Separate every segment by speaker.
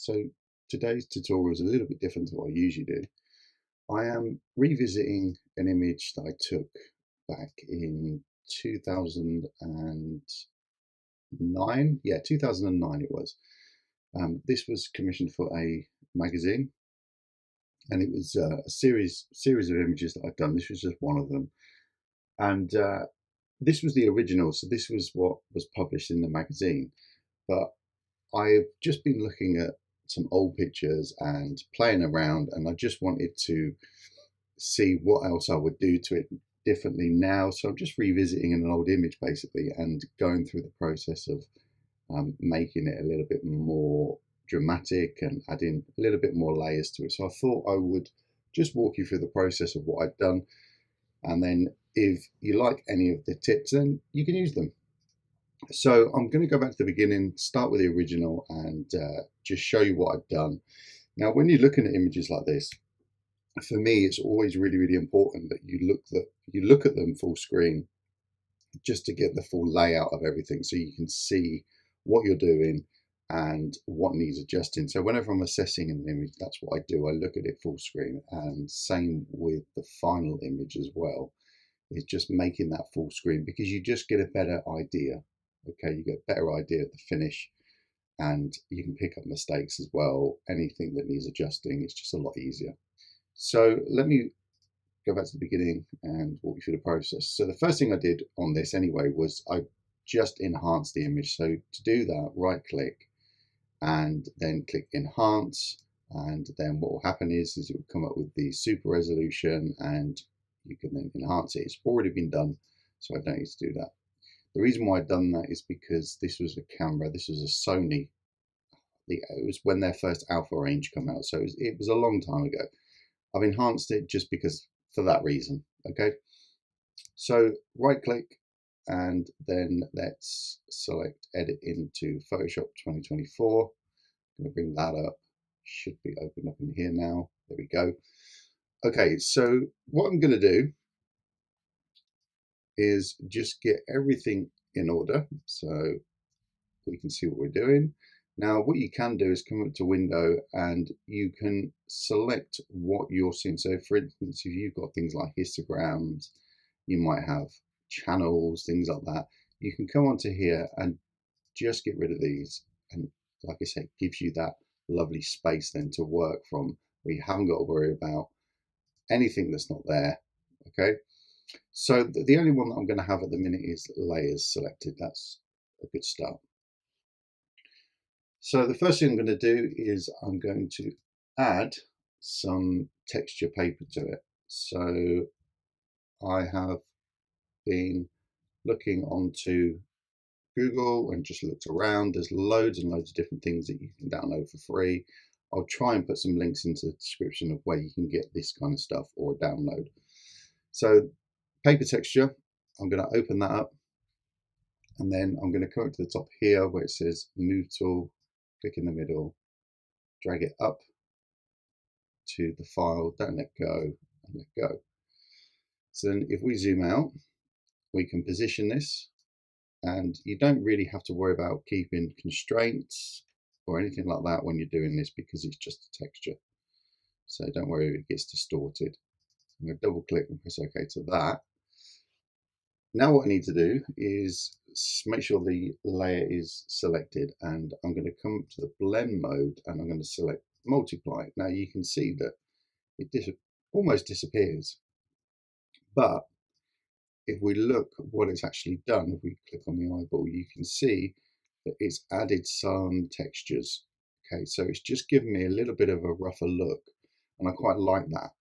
Speaker 1: So today's tutorial is a little bit different to what I usually do. I am revisiting an image that I took back in 2009. Yeah, 2009 it was. This was commissioned for a magazine, and it was a series of images that I'd done. This was just one of them, and this was the original. So this was what was published in the magazine, but I've just been looking at some old pictures and playing around, and I just wanted to see what else I would do to it differently now. So I'm just revisiting an old image basically and going through the process of making it a little bit more dramatic and adding a little bit more layers to it. So I thought I would just walk you through the process of what I've done, and then if you like any of the tips, then you can use them. So I'm going to go back to the beginning, start with the original, and just show you what I've done. Now, when you're looking at images like this, for me, it's always really important that you look at them full screen, just to get the full layout of everything, so you can see what you're doing and what needs adjusting. So whenever I'm assessing an image, that's what I do. I look at it full screen, and same with the final image as well. Is just making that full screen, because you just get a better idea. Okay, you get a better idea of the finish, and you can pick up mistakes as well. Anything that needs adjusting, it's just a lot easier. So let me go back to the beginning and walk you through the process. So the first thing I did on this anyway was I just enhanced the image. So to do that, right click and then click enhance, and then what will happen is it will come up with the super resolution, and you can then enhance it. It's already been done, so I don't need to do that. The reason why I've done that is because this was a camera, this was a Sony. It was when their first alpha range come out, so it was a long time ago. I've enhanced it just because, for that reason. Okay, so right click and then let's select edit into Photoshop 2024. I'm going to bring that up. Should be open up in here now. There we go. Okay, so what I'm going to do is just get everything in order so we can see what we're doing. Now, what you can do is come up to window and you can select what you're seeing. So for instance, if you've got things like histograms, you might have channels, things like that. You can come onto here and just get rid of these. And like I say, it gives you that lovely space then to work from, where you haven't got to worry about anything that's not there. Okay. So the only one that I'm going to have at the minute is layers selected. That's a good start. So the first thing I'm going to do is I'm going to add some texture paper to it. So I have been looking onto Google and just looked around. There's loads and loads of different things that you can download for free. I'll try and put some links into the description of where you can get this kind of stuff or download. So paper texture, I'm going to open that up, and then I'm going to come up to the top here where it says move tool, click in the middle, drag it up to the file, don't let go, and let go. So then if we zoom out, we can position this, and you don't really have to worry about keeping constraints or anything like that when you're doing this, because it's just a texture. So don't worry if it gets distorted. I'm going to double click and press OK to that. Now what I need to do is make sure the layer is selected, and I'm going to come to the blend mode and I'm going to select multiply. Now you can see that it almost disappears, but if we look at what it's actually done, if we click on the eyeball, you can see that it's added some textures. Okay, so it's just given me a little bit of a rougher look, and I quite like that.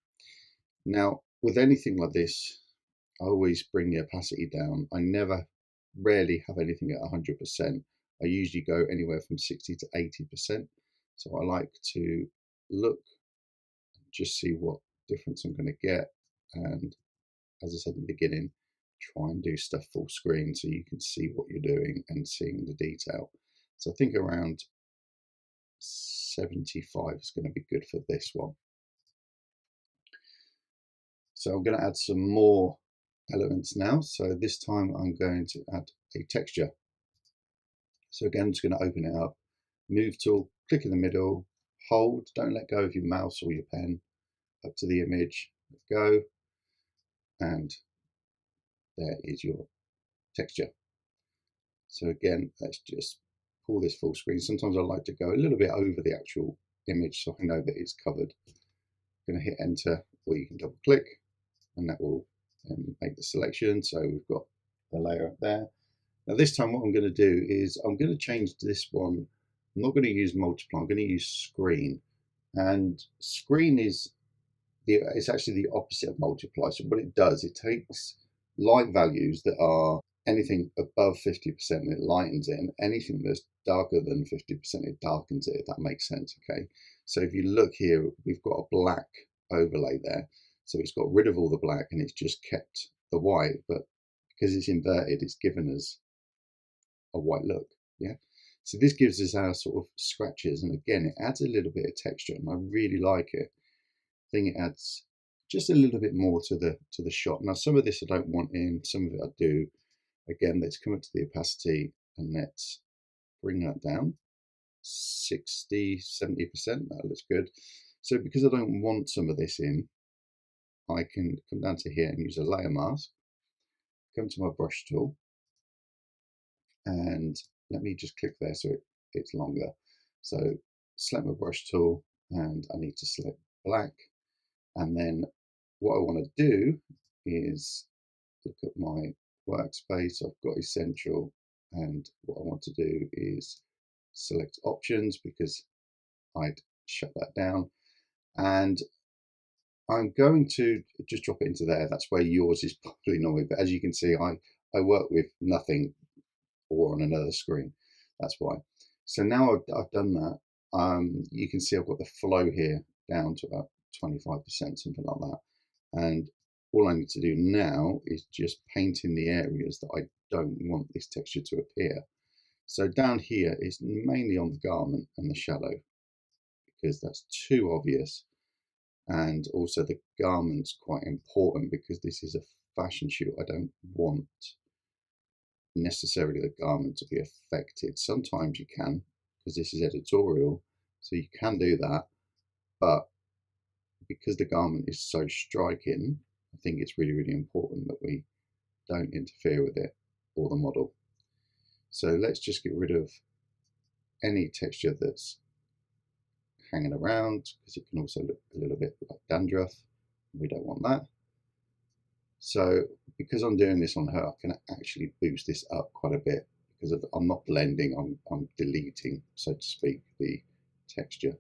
Speaker 1: Now, with anything like this, I always bring the opacity down. Rarely have anything at 100%. I usually go anywhere from 60 to 80%. So I like to look, just see what difference I'm going to get. And as I said in the beginning, try and do stuff full screen so you can see what you're doing and seeing the detail. So I think around 75 is going to be good for this one. So I'm going to add some more elements now. So this time I'm going to add a texture. So again, I'm just going to open it up, move tool, click in the middle, hold, don't let go of your mouse or your pen, up to the image, let go, and there is your texture. So again, let's just pull this full screen. Sometimes I like to go a little bit over the actual image so I know that it's covered. I'm going to hit enter, or you can double click, and that will make the selection. So we've got the layer up there. Now this time what I'm going to do is I'm going to change this one. I'm not going to use multiply, I'm going to use screen. And screen is it's actually the opposite of multiply. So what it does, it takes light values that are anything above 50%, it lightens it, and anything that's darker than 50%, it darkens it, if that makes sense. Okay, so if you look here, we've got a black overlay there, so it's got rid of all the black and it's just kept the white, but because it's inverted, it's given us a white look. Yeah, so this gives us our sort of scratches, and again, it adds a little bit of texture, and I really like it. I think it adds just a little bit more to the shot. Now, some of this I don't want in, some of it I do. Again, let's come up to the opacity and let's bring that down 60, 70%. That looks good. So because I don't want some of this in, I can come down to here and use a layer mask, come to my brush tool, and let me just click there so it's longer. So select my brush tool, and I need to select black, and then what I want to do is look at my workspace. I've got essential, and what I want to do is select options because I'd shut that down, and I'm going to just drop it into there. That's where yours is probably normally, but as you can see, I work with nothing or on another screen. That's why. So now I've done that, you can see I've got the flow here down to about 25%, something like that. And all I need to do now is just paint in the areas that I don't want this texture to appear. So down here is mainly on the garment and the shadow, because that's too obvious. And also the garment's quite important because this is a fashion shoot. I don't want necessarily the garment to be affected. Sometimes you can, because this is editorial, so you can do that, but because the garment is so striking, I think it's really, really important that we don't interfere with it or the model. So let's just get rid of any texture that's hanging around, because it can also look a little bit like dandruff. We don't want that. So because I'm doing this on her, I can actually boost this up quite a bit because I'm not blending, I'm deleting, so to speak, the texture.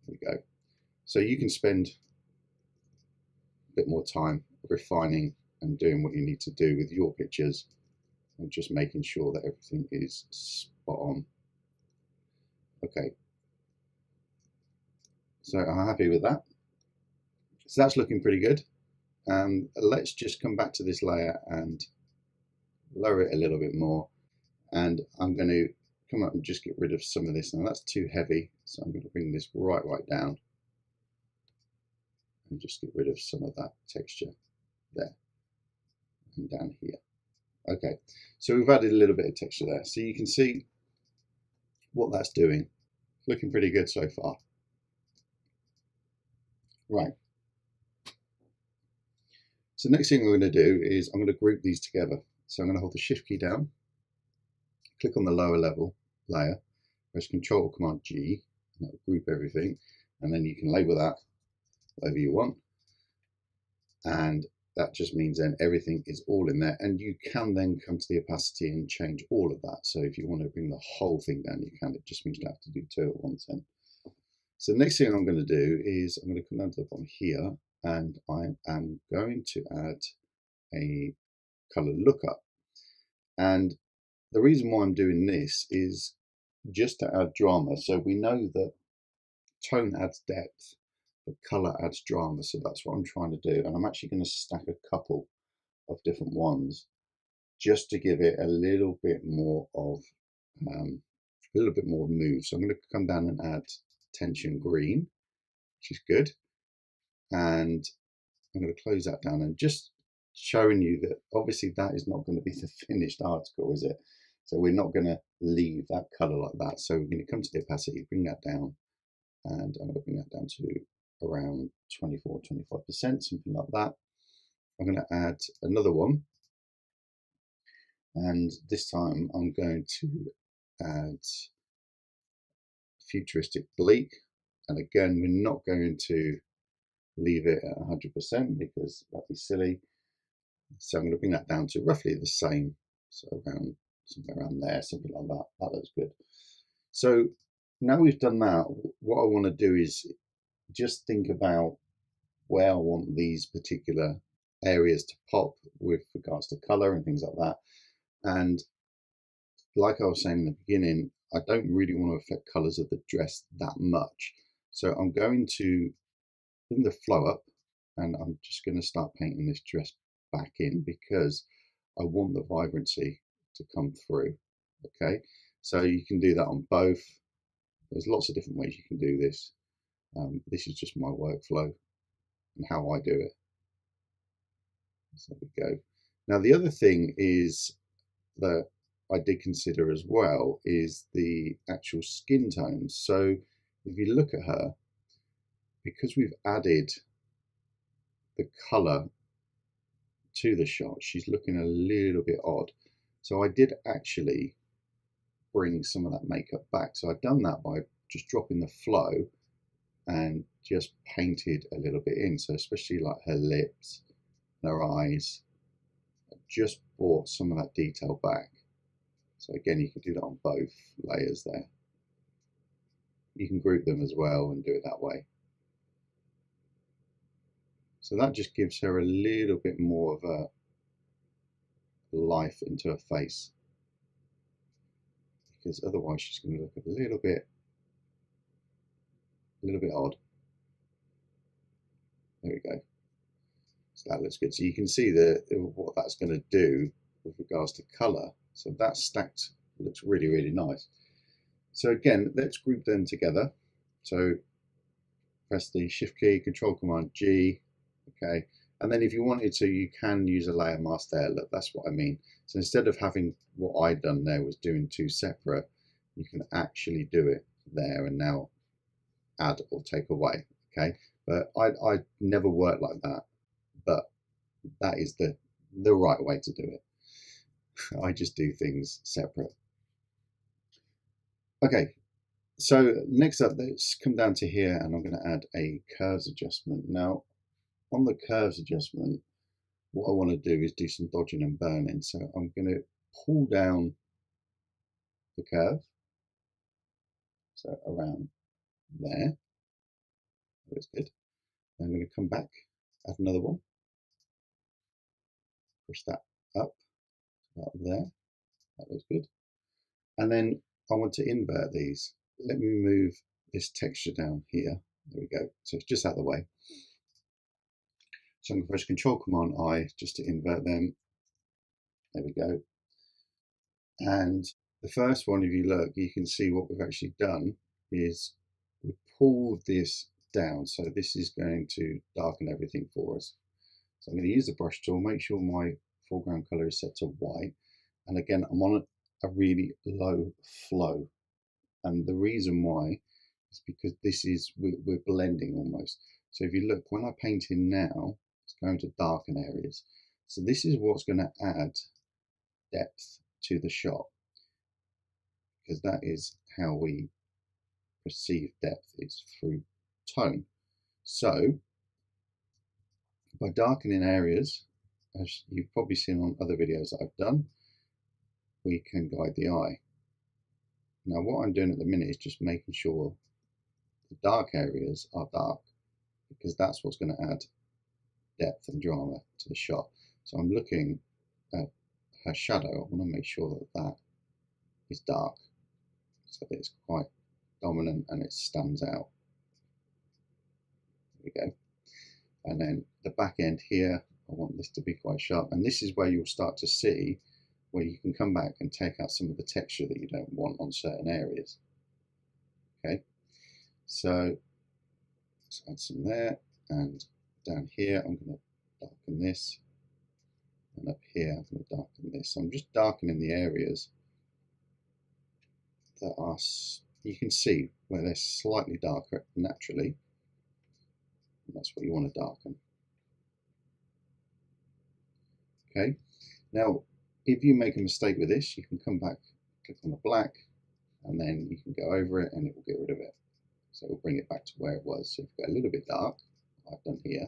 Speaker 1: There we go. So you can spend a bit more time refining and doing what you need to do with your pictures and just making sure that everything is spot on. Okay, so I'm happy with that. So that's looking pretty good. Let's just come back to this layer and lower it a little bit more. And I'm going to come up and just get rid of some of this. Now that's too heavy, so I'm going to bring this right down and just get rid of some of that texture there and down here. Okay, so we've added a little bit of texture there. So you can see what that's doing. Looking pretty good so far. Right. So next thing I'm going to do is I'm going to group these together. So I'm going to hold the Shift key down, click on the lower level layer, press Control or Command G, and that will group everything. And then you can label that whatever you want. And that just means then everything is all in there, and you can then come to the opacity and change all of that. So if you want to bring the whole thing down, you can. It just means you have to do 2 at once then. So the next thing I'm going to do is I'm going to come down to the bottom here, and I am going to add a color lookup. And the reason why I'm doing this is just to add drama. So we know that tone adds depth, but color adds drama. So that's what I'm trying to do. And I'm actually going to stack a couple of different ones just to give it a little bit more of move. So I'm going to come down and add tension green, which is good. And I'm going to close that down and just showing you that obviously that is not going to be the finished article, is it? So we're not going to leave that color like that. So we're going to come to the opacity, bring that down, and I'm going to bring that down to around 24, 25%, something like that. I'm going to add another one, and this time I'm going to add futuristic bleak. And again, we're not going to leave it at 100% because that'd be silly. So I'm going to bring that down to roughly the same, so around something around there, something like that. That looks good. So now we've done that, what I want to do is just think about where I want these particular areas to pop with regards to color and things like that. And like I was saying in the beginning, I don't really want to affect colors of the dress that much. So I'm going to bring the flow up, and I'm just going to start painting this dress back in because I want the vibrancy to come through. Okay, so you can do that on both. There's lots of different ways you can do this. This is just my workflow and how I do it. So there we go. Now the other thing is that I did consider as well is the actual skin tones. So if you look at her, because we've added the color to the shot, she's looking a little bit odd. So I did actually bring some of that makeup back. So I've done that by just dropping the flow and just painted a little bit in. So especially like her lips, her eyes, I just brought some of that detail back. So again, you can do that on both layers there. You can group them as well and do it that way. So that just gives her a little bit more of a life into her face, because otherwise she's going to look a little bit odd. There we go. So that looks good. So you can see what that's going to do with regards to color. So that stacked looks really, really nice. So again, let's group them together. So press the Shift key, Control Command G, okay. And then if you wanted to, you can use a layer mask there. Look, that's what I mean. So instead of having what I'd done there was doing two separate, you can actually do it there and now add or take away, okay. But I never worked like that, but that is the right way to do it. I just do things separate. Okay, so next up, let's come down to here and I'm going to add a curves adjustment. Now, on the curves adjustment, what I want to do is do some dodging and burning. So I'm going to pull down the curve, so around there. That's good. I'm going to come back, add another one, push that up, about there. That looks good. And then I want to invert these. Let me move this texture down here. There we go. So it's just out of the way. So I'm going to press Control Command I just to invert them. There we go. And the first one, if you look, you can see what we've actually done is we've pulled this down. So this is going to darken everything for us. So I'm going to use the brush tool, make sure my foreground color is set to white. And again, I'm on a really low flow. And the reason why is because this is, we're blending almost. So if you look, when I paint in now, it's going to darken areas. So this is what's going to add depth to the shot, because that is how we perceive depth, is through tone. So by darkening areas, as you've probably seen on other videos that I've done, we can guide the eye. Now what I'm doing at the minute is just making sure the dark areas are dark, because that's what's going to add depth and drama to the shot. So I'm looking at her shadow. I want to make sure that that is dark, so that it's quite dominant and it stands out. There we go. And then the back end here, I want this to be quite sharp. And this is where you'll start to see where you can come back and take out some of the texture that you don't want on certain areas. Okay, so let's add some there, and down here I'm going to darken this, and up here I'm going to darken this. So I'm just darkening the areas that are, you can see where they're slightly darker naturally. That's what you want to darken. Okay, now if you make a mistake with this, you can come back, click on the black, and then you can go over it and it will get rid of it. So it will bring it back to where it was. So if you go a little bit dark, like I've done here,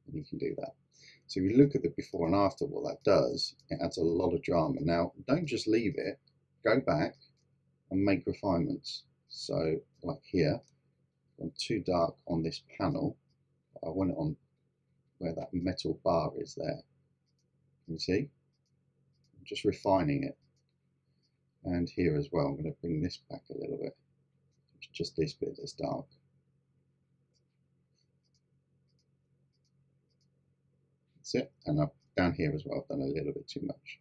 Speaker 1: and you can do that. So if you look at the before and after, what that does, it adds a lot of drama. Now, don't just leave it, go back and make refinements. So like here, I'm too dark on this panel. I want it on where that metal bar is there. Can you see? I'm just refining it. And here as well, I'm going to bring this back a little bit. It's just this bit that's dark. That's it. And up down here as well, I've done a little bit too much.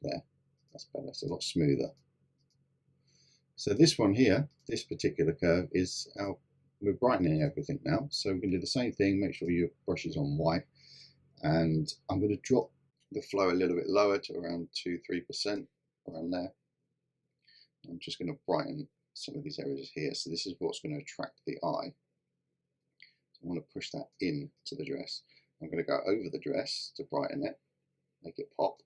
Speaker 1: There, that's better. It's a lot smoother. So this one here, this particular curve is our, we're brightening everything now. So we can do the same thing, make sure your brush is on white. And I'm going to drop the flow a little bit lower to around 2-3%, around there. I'm just going to brighten some of these areas here. So this is what's going to attract the eye. So I want to push that in to the dress. I'm going to go over the dress to brighten it, make it pop.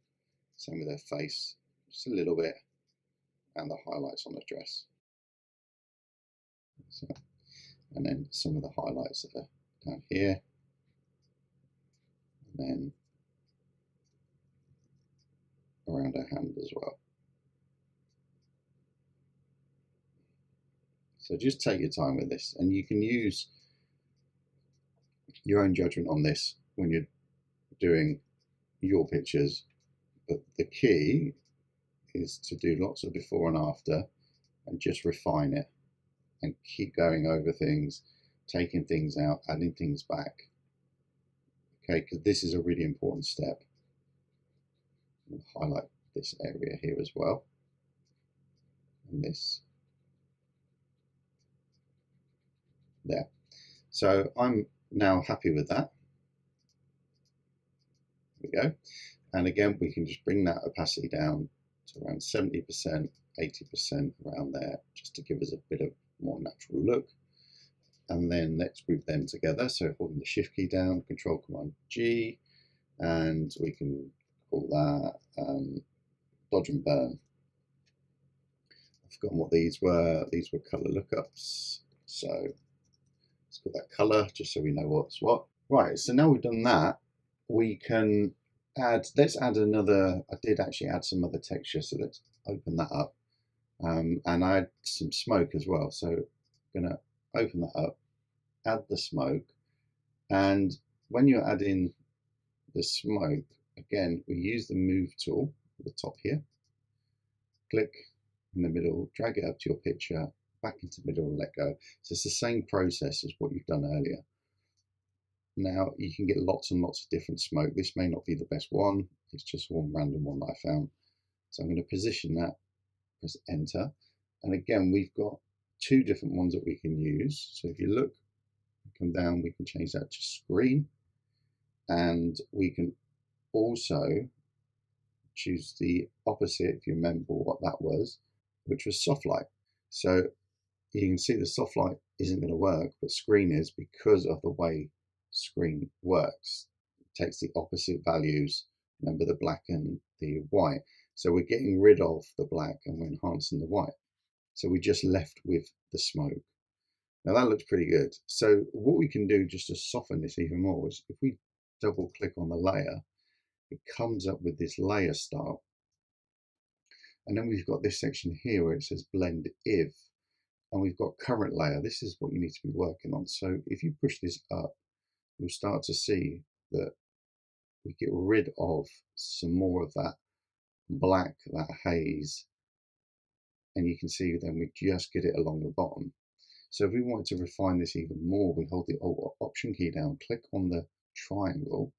Speaker 1: Same with their face, just a little bit, and the highlights on the dress. So, and then some of the highlights that are down here, and then around her hand as well. So just take your time with this, and you can use your own judgment on this when you're doing your pictures, but the key is to do lots of before and after and just refine it and keep going over things, taking things out, adding things back. Okay, because this is a really important step. I'll highlight this area here as well, and this there. So I'm now happy with that. There we go. And again, we can just bring that opacity down to around 70%, 80%, around there, just to give us a bit of more natural look. And then let's group them together. So holding the Shift key down, Control Command G, and we can call that dodge and burn. I've forgotten what these were. These were color lookups. So let's put that color just so we know what's what. Right, so now we've done that, we can add, let's add another, I did actually add some other texture, so let's open that up. And I add some smoke as well. So I'm gonna open that up, add the smoke, and when you're adding the smoke, again, we use the move tool at the top here, click in the middle, drag it up to your picture, back into the middle and let go. So it's the same process as what you've done earlier. Now you can get lots and lots of different smoke. This may not be the best one, it's just one random one that I found. So I'm going to position that, press enter, and again we've got two different ones that we can use. So if you look, come down, we can change that to screen, and we can also choose the opposite, if you remember what that was, which was soft light. So you can see the soft light isn't going to work, but screen is, because of the way screen works. It takes the opposite values, remember the black and the white. So we're getting rid of the black and we're enhancing the white. So we just left with the smoke. Now that looks pretty good. So what we can do just to soften this even more is if we double click on the layer, it comes up with this layer style. And then we've got this section here where it says blend if, and we've got current layer. This is what you need to be working on. So if you push this up, you'll start to see that we get rid of some more of that black, that haze, and you can see then we just get it along the bottom. So if we want to refine this even more, we hold the Alt Option key down, click on the triangle,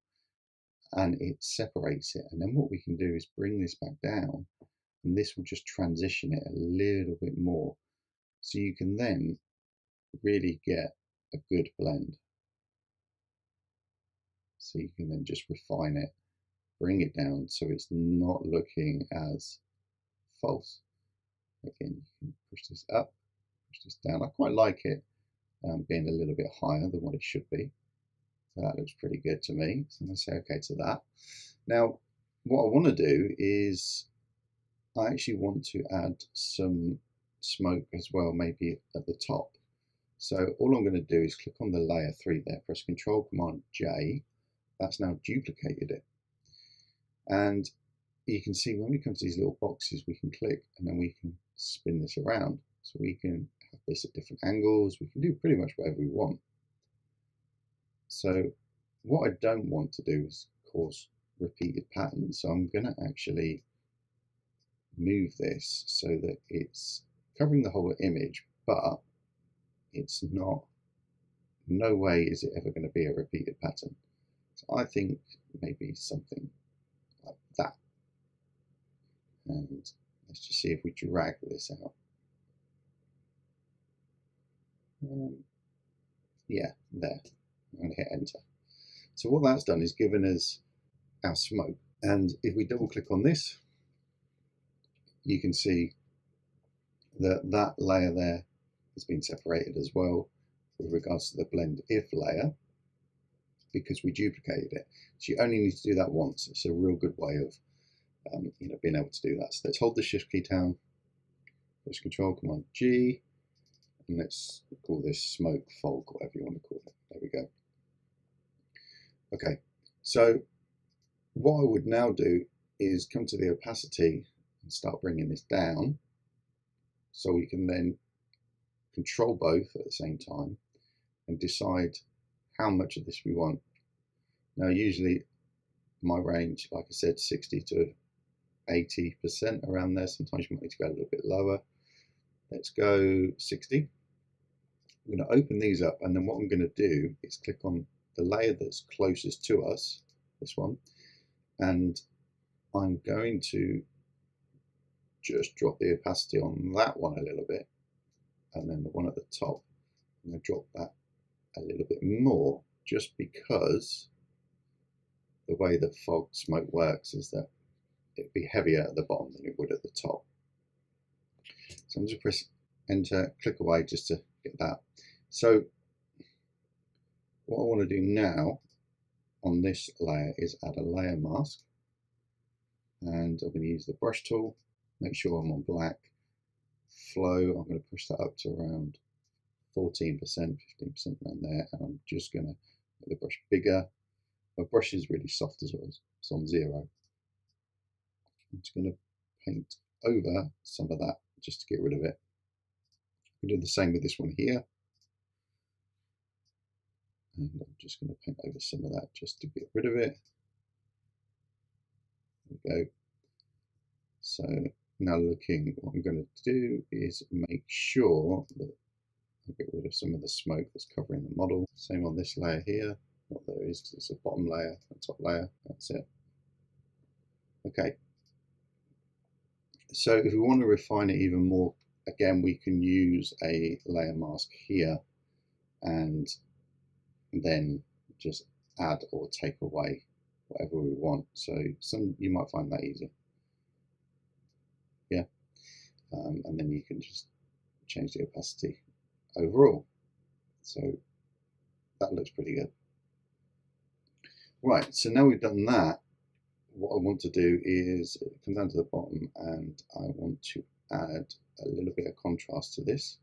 Speaker 1: and it separates it. And then what we can do is bring this back down, and this will just transition it a little bit more. So you can then really get a good blend. So you can then just refine it, bring it down so it's not looking as false. Again, you can push this up, push this down. I quite like it being a little bit higher than what it should be. So that looks pretty good to me. So I'm going to say OK to that. Now, what I want to do is I actually want to add some smoke as well, maybe at the top. So all I'm going to do is click on the layer 3 there, press Control Command J. That's now duplicated it. And you can see when we come to these little boxes, we can click and then we can spin this around. So we can have this at different angles. We can do pretty much whatever we want. So what I don't want to do is cause repeated patterns. So I'm going to actually move this so that it's covering the whole image, but it's not, no way is it ever going to be a repeated pattern. So I think maybe something like that. And let's just see if we drag this out. Yeah, there. I'm going to hit enter. So what that's done is given us our smoke. And if we double click on this, you can see that that layer there has been separated as well with regards to the blend if layer, because we duplicated it. So you only need to do that once. It's a real good way of being able to do that. So let's hold the shift key down, press Control Command G, and let's call this smoke fog, whatever you want to call it. There we go. Okay, so what I would now do is come to the opacity and start bringing this down, so we can then control both at the same time and decide how much of this we want. Now usually my range, like I said, 60 to 80% around there. Sometimes you might need to go a little bit lower. Let's go 60. I'm going to open these up, and then what I'm going to do is click on the layer that's closest to us, this one, and I'm going to just drop the opacity on that one a little bit, and then the one at the top, I'm going to drop that a little bit more, just because the way that fog smoke works is that it'd be heavier at the bottom than it would at the top. So I'm just press enter, click away just to get that. So what I want to do now on this layer is add a layer mask, and I'm going to use the brush tool, make sure I'm on black, flow, I'm going to push that up to around 14%, 15% around there, and I'm just going to make the brush bigger. My brush is really soft as well, it's on 0. I'm just going to paint over some of that just to get rid of it. We do the same with this one here, and I'm just going to paint over some of that just to get rid of it. There we go. So now looking, what I'm going to do is make sure that I get rid of some of the smoke that's covering the model. Same on this layer here. What there is, it's a bottom layer, a top layer. That's it. Okay. So if we want to refine it even more, again, we can use a layer mask here and then just add or take away whatever we want. So you might find that easier. Yeah. And then you can just change the opacity overall. So that looks pretty good. Right, so now we've done that, what I want to do is come down to the bottom, and I want to add a little bit of contrast to this.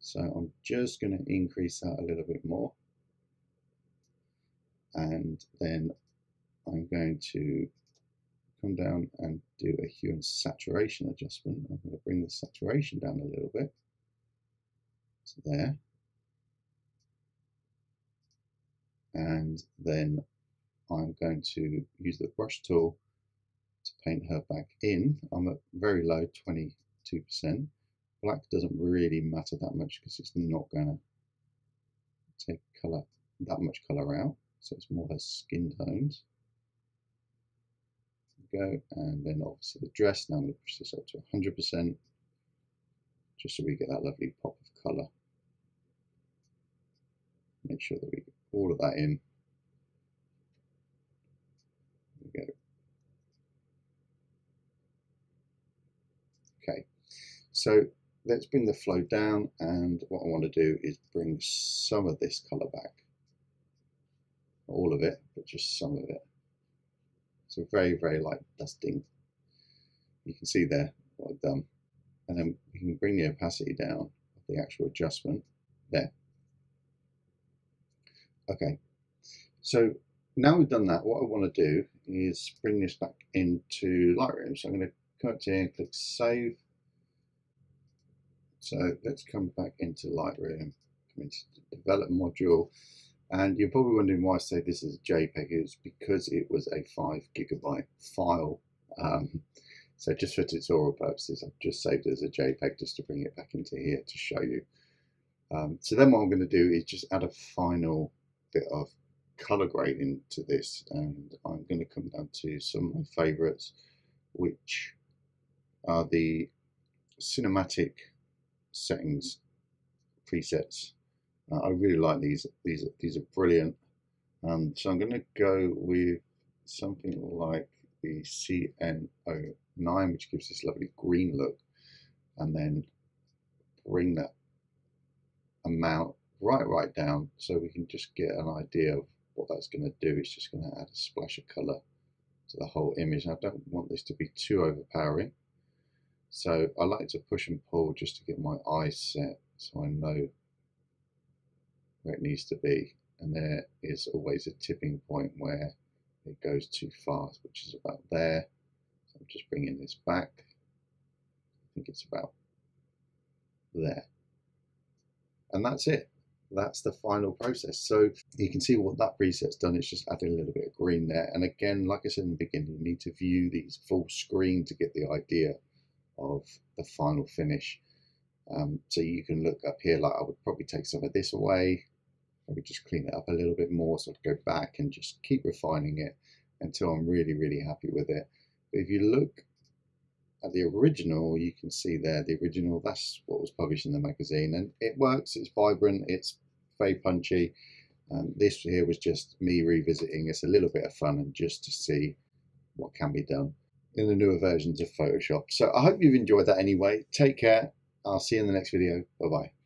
Speaker 1: So I'm just going to increase that a little bit more, and then I'm going to come down and do a hue and saturation adjustment. I'm going to bring the saturation down a little bit to there, and then I'm going to use the brush tool to paint her back in. I'm at very low, 22%. Black doesn't really matter that much because it's not going to take color, that much color out. So it's more her skin tones. There we go, and then obviously the dress. Now I'm going to push this up to 100%, just so we get that lovely pop of color. Make sure that we get all of that in. There we go. Okay, So let's bring the flow down, and what I want to do is bring some of this colour back. Not all of it, but just some of it. So very, very light dusting. You can see there what I've done. And then we can bring the opacity down, the actual adjustment there. Okay, so now we've done that, what I want to do is bring this back into Lightroom. So I'm going to come up to here and click Save. So let's come back into Lightroom, come into the Develop module. And you're probably wondering why I say this is a JPEG. It's because it was a 5 GB file. So just for tutorial purposes, I've just saved it as a JPEG just to bring it back into here to show you. So then what I'm going to do is just add a final bit of color grading to this, and I'm going to come down to some of my favorites, which are the cinematic settings presets. I really like these. These are brilliant. So I'm going to go with something like the CN09, which gives this lovely green look, and then bring that amount right down so we can just get an idea of what that's going to do. It's just going to add a splash of color to the whole image. I don't want this to be too overpowering, so I like to push and pull just to get my eyes set so I know where it needs to be. And there is always a tipping point where it goes too fast, which is about there. So I'm just bringing this back. I think it's about there. And that's it. That's the final process. So you can see what that preset's done. It's just added a little bit of green there. And again, like I said in the beginning, you need to view these full screen to get the idea of the final finish. So you can look up here, like I would probably take some of this away, probably just clean it up a little bit more, so I'd go back and just keep refining it until I'm really, really happy with it. But if you look at the original, you can see there, the original, that's what was published in the magazine, and it works, it's vibrant, it's very punchy. This here was just me revisiting. It's a little bit of fun and just to see what can be done in the newer versions of Photoshop. So I hope you've enjoyed that anyway. Take care. I'll see you in the next video. Bye bye.